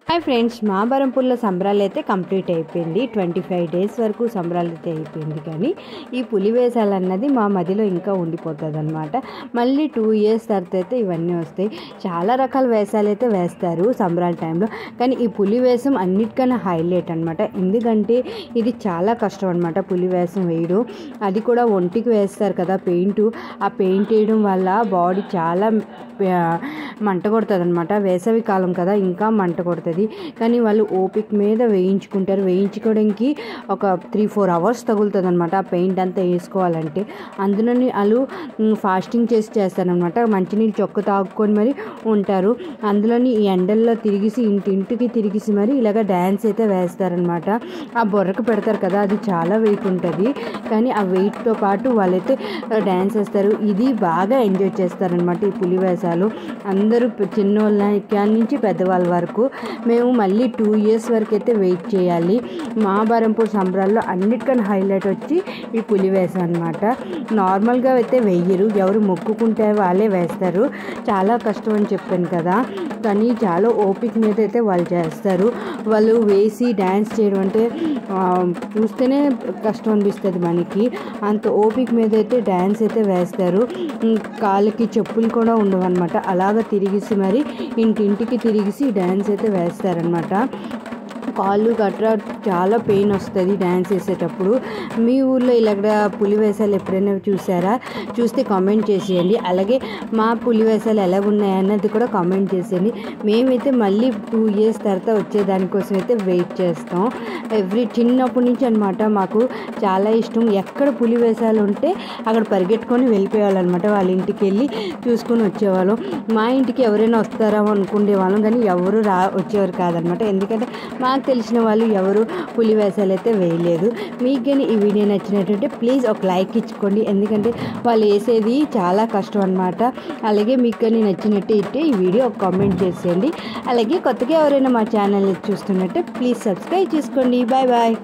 Hi friends, మా బరంపూర్లో సంబరాలు అయితే కంప్లీట్ అయిపోయింది. 25 డేస్ వరకు సంబరాలు అయితే అయిపోయింది. కానీ ఈ పులి వేషాలు అన్నది మా మదిలో ఇంకా ఉండిపోతుంది అనమాట. మళ్ళీ 2 ఇయర్స్ తర్వాత అయితే ఇవన్నీ వస్తాయి. చాలా రకాల వేషాలు అయితే వేస్తారు సంబరాల టైంలో. కానీ ఈ పులి వేషం అన్నిటికన్నా హైలైట్ అనమాట. ఎందుకంటే ఇది చాలా కష్టం అనమాట పులి వేషం వేయడం. అది కూడా ఒంటికి వేస్తారు కదా పెయింట్. ఆ పెయింట్ వేయడం వల్ల బాడీ చాలా మంట కొడుతుంది అనమాట. వేసవి కాలం కదా, ఇంకా మంట కొడుతుంది. కానీ వాళ్ళు ఓపిక మీద వేయించుకుంటారు. వేయించుకోవడానికి ఒక 3-4 అవర్స్ తగులుతుంది అనమాట ఆ పెయింట్ అంతా వేసుకోవాలంటే. అందులోని వాళ్ళు ఫాస్టింగ్ చేస్తారనమాట. మంచినీళ్ళు చొక్క తాగుకొని మరి ఉంటారు. అందులోని ఈ ఎండల్లో తిరిగిసి ఇంటింటికి తిరిగిసి మరి ఇలాగ డ్యాన్స్ అయితే వేస్తారనమాట. ఆ బొర్రకు పెడతారు కదా, అది చాలా వెయిట్ ఉంటుంది. కానీ ఆ వెయిట్తో పాటు వాళ్ళైతే డ్యాన్స్ వేస్తారు. ఇది బాగా ఎంజాయ్ చేస్తారనమాట ఈ పులి వేషాలు. అందరూ చిన్నోళ్ళ కాడి నుంచి పెద్దవాళ్ళ వరకు. మేము మళ్ళీ 2 ఇయర్స్ వరకు అయితే వెయిట్ చేయాలి. మా బరంపూర్ సంబరాల్లో అన్నిటికన్నా హైలైట్ వచ్చి ఈ పులి వేషం అనమాట. నార్మల్గా అయితే వెయ్యరు, ఎవరు మొక్కుకుంటే వాళ్ళే వేస్తారు. చాలా కష్టం అని చెప్పాను కదా, కానీ చాలా ఓపిక మీద అయితే వాళ్ళు చేస్తారు. వాళ్ళు వేసి డ్యాన్స్ చేయడం అంటే చూస్తేనే కష్టం అనిపిస్తుంది మనకి. అంత ఓపిక మీద అయితే డ్యాన్స్ అయితే వేస్తారు. కాళ్ళకి చెప్పులు కూడా ఉండవు అనమాట. అలాగ తిరిగిసి మరి ఇంటింటికి తిరిగిసి డ్యాన్స్ అయితే వేస్తారనమాట. కాళ్ళు గట్రా చాలా పెయిన్ వస్తుంది డ్యాన్స్ వేసేటప్పుడు. మీ ఊళ్ళో ఇలాగ పులి వేషాలు ఎప్పుడైనా చూసారా? చూస్తే కామెంట్ చేసేయండి. అలాగే మా పులి వేషాలు ఎలాగున్నాయి అన్నది కూడా కామెంట్ చేసేయండి. మేమైతే మళ్ళీ 2 ఇయర్స్ తర్వాత వచ్చేదానికోసం అయితే వెయిట్ చేస్తాం. చిన్నప్పటి నుంచి అనమాట మాకు చాలా ఇష్టం. ఎక్కడ పులి వేషాలు ఉంటే అక్కడ పరిగెట్టుకొని వెళ్ళిపోయేవాళ్ళనమాట. వాళ్ళ ఇంటికి వెళ్ళి చూసుకొని వచ్చేవాళ్ళం. మా ఇంటికి ఎవరైనా వస్తారా అనుకునే వాళ్ళం, కానీ ఎవరు వచ్చేవారు కాదనమాట. ఎందుకంటే మాకు తెలిసిన వాళ్ళు ఎవరు పులి వేషాలు అయితే వేయలేదు. మీకు కానీ ఈ వీడియో నచ్చినట్టుంటే ప్లీజ్ ఒక లైక్ ఇచ్చుకోండి. ఎందుకంటే వాళ్ళు వేసేది చాలా కష్టం అనమాట. అలాగే మీకు కానీ నచ్చినట్టు ఈ వీడియో ఒక కామెంట్ చేసేయండి. అలాగే కొత్తగా ఎవరైనా మా ఛానల్ చూస్తున్నట్టే ప్లీజ్ సబ్స్క్రైబ్ చేసుకోండి. Bye bye.